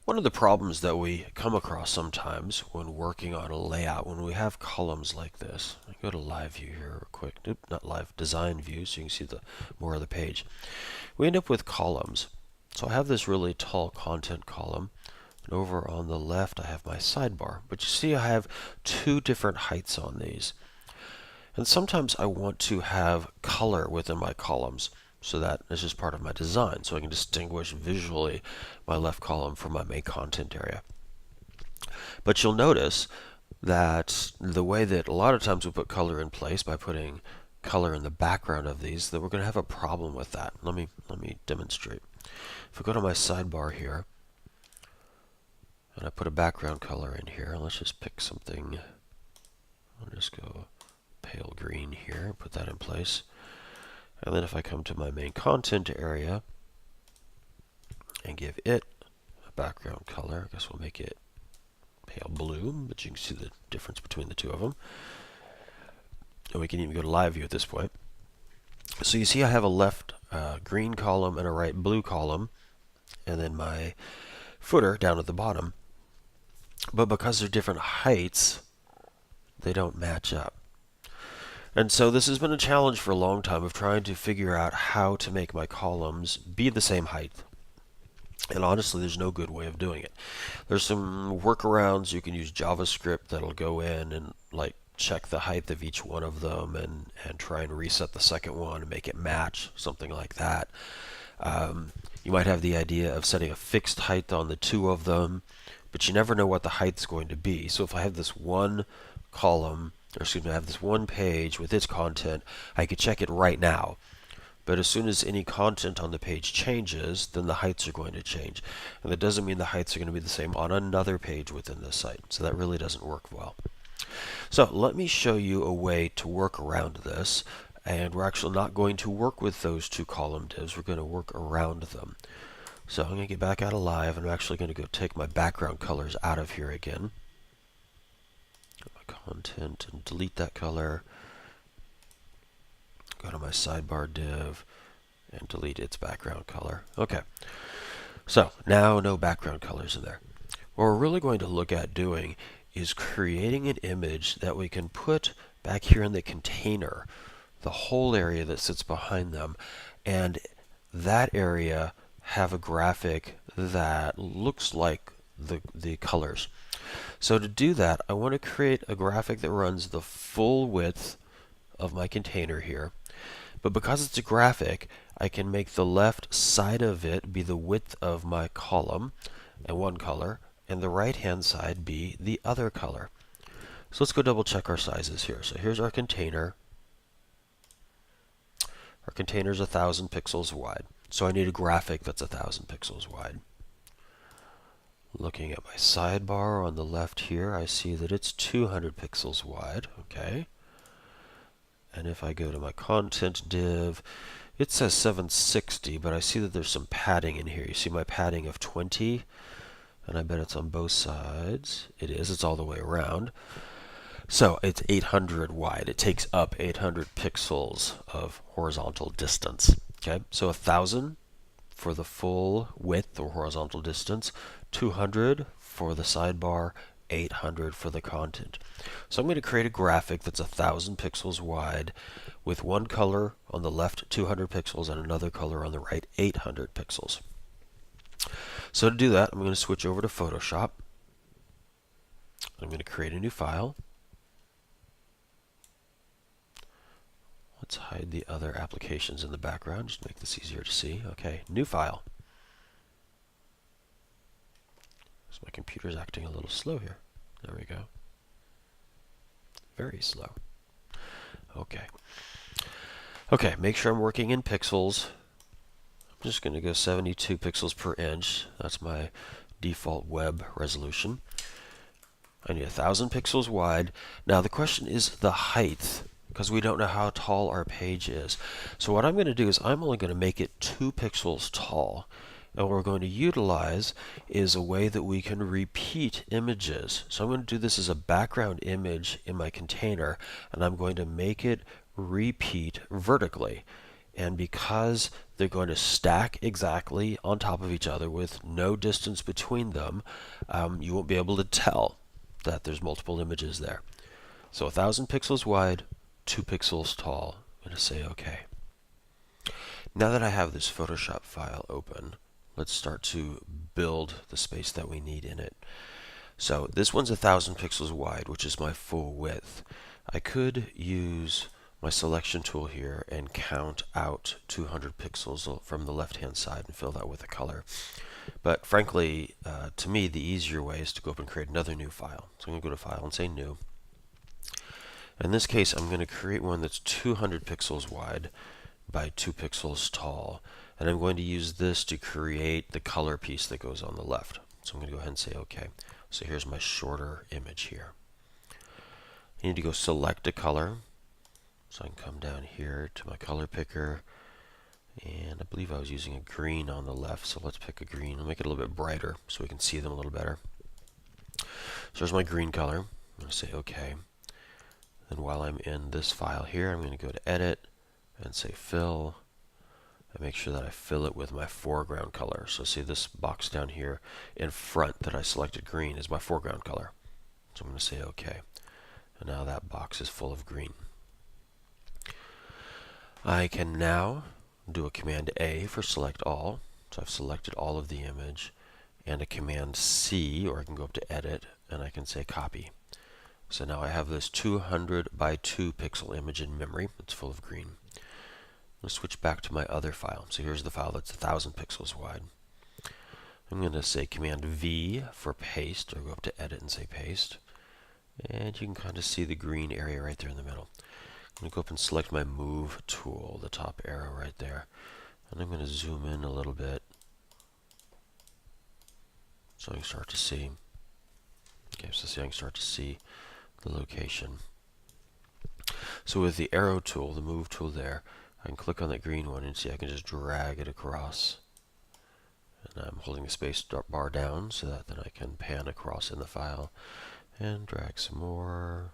One of the problems that we come across sometimes when working on a layout, when we have columns like this, I go to live view here real quick, nope, not live, design view, so you can see the more of the page. We end up with columns. So I have this really tall content column, and over on the left I have my sidebar. But you see I have two different heights on these. And sometimes I want to have color within my columns, so that is just part of my design, so I can distinguish visually my left column from my main content area. But you'll notice that the way that a lot of times we put color in place by putting color in the background of these, that we're going to have a problem with that. Let me demonstrate. If we go to my sidebar here, and I put a background color in here, let's just pick something. I'll just go pale green here, put that in place. And then if I come to my main content area and give it a background color, I guess we'll make it pale blue, but you can see the difference between the two of them. And we can even go to live view at this point. So you see I have a left green column and a right blue column, and then my footer down at the bottom. But because they're different heights, they don't match up. And so this has been a challenge for a long time of trying to figure out how to make my columns be the same height. And honestly, there's no good way of doing it. There's some workarounds. You can use JavaScript that'll go in and like check the height of each one of them and try and reset the second one and make it match, something like that. You might have the idea of setting a fixed height on the two of them, but you never know what the height's going to be. So if I have this one column, or excuse me, I have this one page with its content, I could check it right now. But as soon as any content on the page changes, then the heights are going to change. And that doesn't mean the heights are going to be the same on another page within the site. So that really doesn't work well. So let me show you a way to work around this. And we're actually not going to work with those two column divs. We're going to work around them. So I'm going to get back out of live, and I'm actually going to go take my background colors out of here again. My content and delete that color. Go to my sidebar div and delete its background color. Okay, so now no background colors in there. What we're really going to look at doing is creating an image that we can put back here in the container, the whole area that sits behind them, and that area have a graphic that looks like the colors. So to do that, I want to create a graphic that runs the full width of my container here. But because it's a graphic, I can make the left side of it be the width of my column and one color, and the right hand side be the other color. So let's go double check our sizes here. So here's our container. Our container is 1,000 pixels wide. So I need a graphic that's 1,000 pixels wide. Looking at my sidebar on the left here, I see that it's 200 pixels wide. Okay. And if I go to my content div, it says 760, but I see that there's some padding in here. You see my padding of 20, and I bet it's on both sides. It is. It's all the way around. So it's 800 wide. It takes up 800 pixels of horizontal distance. Okay, so 1,000 for the full width or horizontal distance, 200 for the sidebar, 800 for the content. So I'm going to create a graphic that's 1,000 pixels wide with one color on the left, 200 pixels, and another color on the right, 800 pixels. So to do that, I'm going to switch over to Photoshop. I'm going to create a new file. Let's hide the other applications in the background, just to make this easier to see. Okay, new file. So my computer's acting a little slow here. There we go. Very slow. Okay. Okay, make sure I'm working in pixels. I'm just going to go 72 pixels per inch. That's my default web resolution. I need 1,000 pixels wide. Now the question is the height, because we don't know how tall our page is. So what I'm going to do is I'm only going to make it 2 pixels tall. And what we're going to utilize is a way that we can repeat images. So I'm going to do this as a background image in my container, and I'm going to make it repeat vertically. And because they're going to stack exactly on top of each other with no distance between them, you won't be able to tell that there's multiple images there. So 1,000 pixels wide, 2 pixels tall. I'm going to say OK. Now that I have this Photoshop file open, let's start to build the space that we need in it. So this one's 1,000 pixels wide, which is my full width. I could use my selection tool here and count out 200 pixels from the left-hand side and fill that with a color. But frankly, to me, the easier way is to go up and create another new file. So I'm going to go to File and say New. In this case, I'm going to create one that's 200 pixels wide by 2 pixels tall. And I'm going to use this to create the color piece that goes on the left. So I'm going to go ahead and say OK. So here's my shorter image here. I need to go select a color. So I can come down here to my color picker. And I believe I was using a green on the left. So let's pick a green. I'll make it a little bit brighter so we can see them a little better. So there's my green color. I'm going to say OK. Then while I'm in this file here, I'm going to go to Edit and say Fill. And make sure that I fill it with my foreground color. So see this box down here in front that I selected green is my foreground color. So I'm going to say OK. And now that box is full of green. I can now do a Command A for Select All. So I've selected all of the image. And a Command C, or I can go up to Edit, and I can say Copy. So now I have this 200 by 2 pixel image in memory. It's full of green. I'm going to switch back to my other file. So here's the file that's 1,000 pixels wide. I'm going to say Command V for paste, or go up to Edit and say Paste. And you can kind of see the green area right there in the middle. I'm going to go up and select my Move tool, the top arrow right there. And I'm going to zoom in a little bit so I can start to see. Okay, so see, I can start to see the location. So with the arrow tool, the Move tool there, I can click on that green one and see I can just drag it across. And I'm holding the space bar down so that then I can pan across in the file and drag some more.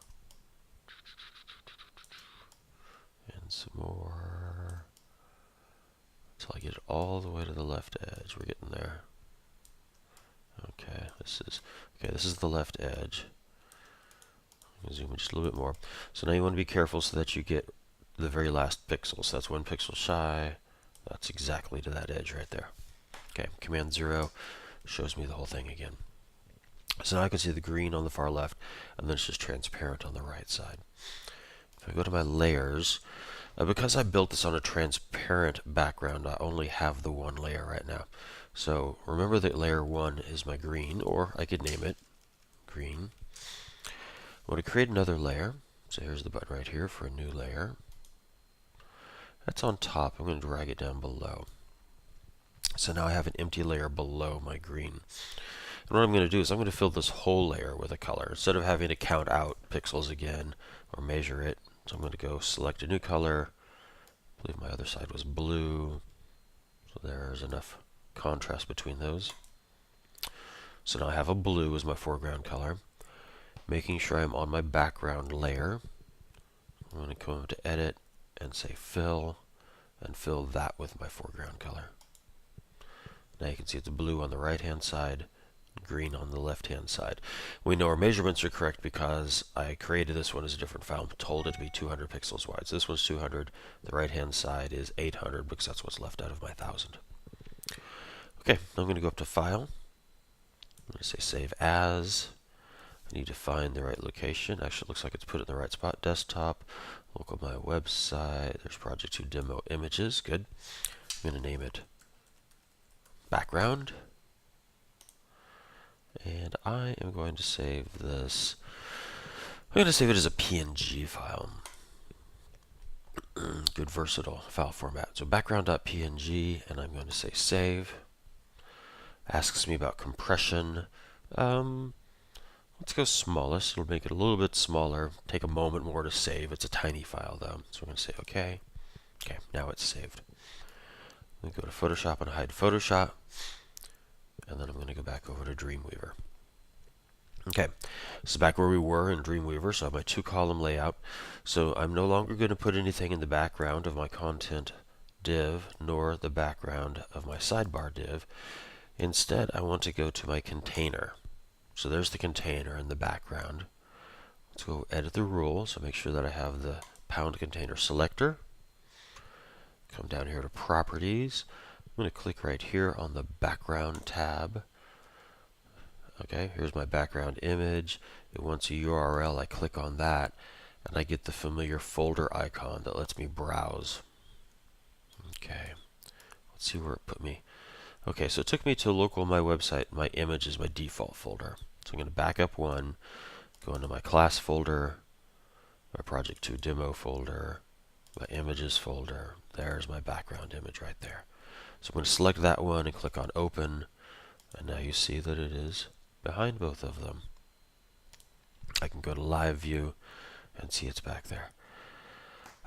And some more. Until I get it all the way to the left edge. We're getting there. Okay, this is the left edge. I'm going to zoom in just a little bit more. So now you want to be careful so that you get the very last pixel. So that's 1 pixel shy. That's exactly to that edge right there. Okay, Command 0 shows me the whole thing again. So now I can see the green on the far left, and then it's just transparent on the right side. If I go to my layers, because I built this on a transparent background, I only have the one layer right now. So remember that layer 1 is my green, or I could name it green. I want to create another layer. So here's the button right here for a new layer. That's on top. I'm going to drag it down below. So now I have an empty layer below my green. And what I'm going to do is I'm going to fill this whole layer with a color instead of having to count out pixels again or measure it. So I'm going to go select a new color. I believe my other side was blue. So there's enough contrast between those. So now I have a blue as my foreground color. Making sure I'm on my background layer. I'm going to come over to Edit and say Fill, and fill that with my foreground color. Now you can see it's blue on the right hand side, green on the left hand side. We know our measurements are correct because I created this one as a different file and told it to be 200 pixels wide. So this one's 200, the right hand side is 800 because that's what's left out of my 1,000. Okay, now I'm going to go up to File. I'm going to say Save As. I need to find the right location. Actually, it looks like it's put it in the right spot. Desktop, local my website. There's Project 2 Demo Images. Good. I'm going to name it Background. And I am going to save this. I'm going to save it as a PNG file. Good versatile file format. So background.png, and I'm going to say Save. Asks me about compression. Let's go smallest. It'll make it a little bit smaller. Take a moment more to save. It's a tiny file though. So we're going to say OK. Okay, now it's saved. I'm going to go to Photoshop and hide Photoshop. And then I'm going to go back over to Dreamweaver. Okay, this is back where we were in Dreamweaver. So I have my 2-column layout. So I'm no longer going to put anything in the background of my content div nor the background of my sidebar div. Instead, I want to go to my container. So there's the container in the background. Let's go edit the rule. So make sure that I have the pound container selector. Come down here to properties. I'm going to click right here on the background tab. Okay, here's my background image. It wants a URL. I click on that, and I get the familiar folder icon that lets me browse. Okay, let's see where it put me. Okay, so it took me to local my website. My image is my default folder. So I'm going to back up one, go into my class folder, my project 2 demo folder, my images folder. There's my background image right there. So I'm going to select that one and click on open, and now you see that it is behind both of them. I can go to live view and see it's back there.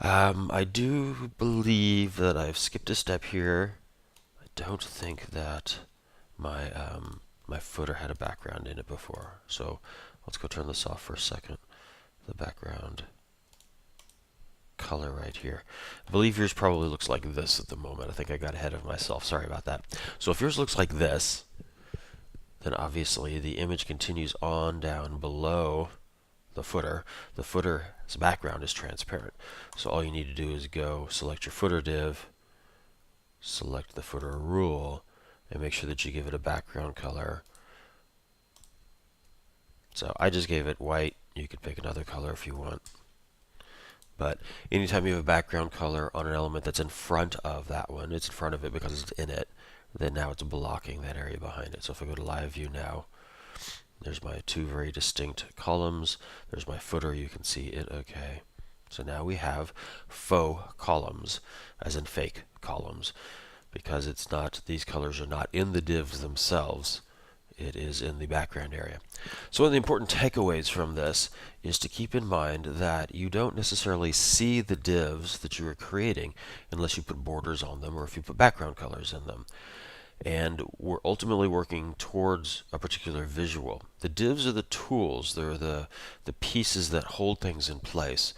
I do believe that I've skipped a step here. I don't think that my my footer had a background in it before. So let's go turn this off for a second. The background color right here. I believe yours probably looks like this at the moment. I think I got ahead of myself. Sorry about that. So if yours looks like this, then obviously the image continues on down below the footer. The footer's background is transparent. So all you need to do is go select your footer div, select the footer rule, and make sure that you give it a background color. So I just gave it white. You could pick another color if you want. But anytime you have a background color on an element that's in front of that one, it's in front of it because it's in it, then now it's blocking that area behind it. So if I go to live view now, there's my two very distinct columns. There's my footer. You can see it okay. So now we have faux columns, as in fake columns, because it's not, these colors are not in the divs themselves. It is in the background area. So one of the important takeaways from this is to keep in mind that you don't necessarily see the divs that you are creating unless you put borders on them or if you put background colors in them. And we're ultimately working towards a particular visual. The divs are the tools. They're the pieces that hold things in place.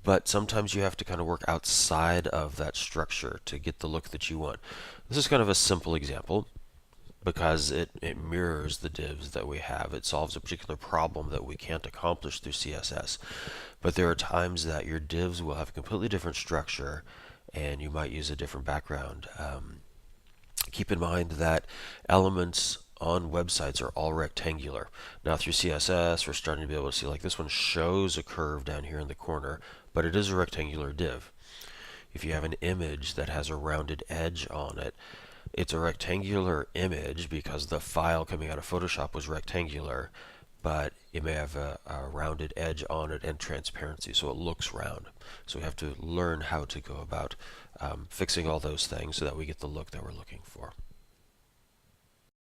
But sometimes you have to kind of work outside of that structure to get the look that you want. This is kind of a simple example because it mirrors the divs that we have. It solves a particular problem that we can't accomplish through CSS. But there are times that your divs will have a completely different structure and you might use a different background. Keep in mind that elements on websites are all rectangular. Now through CSS, we're starting to be able to see like this one shows a curve down here in the corner, but it is a rectangular div. If you have an image that has a rounded edge on it, it's a rectangular image because the file coming out of Photoshop was rectangular, but it may have a rounded edge on it and transparency, so it looks round. So we have to learn how to go about fixing all those things so that we get the look that we're looking for.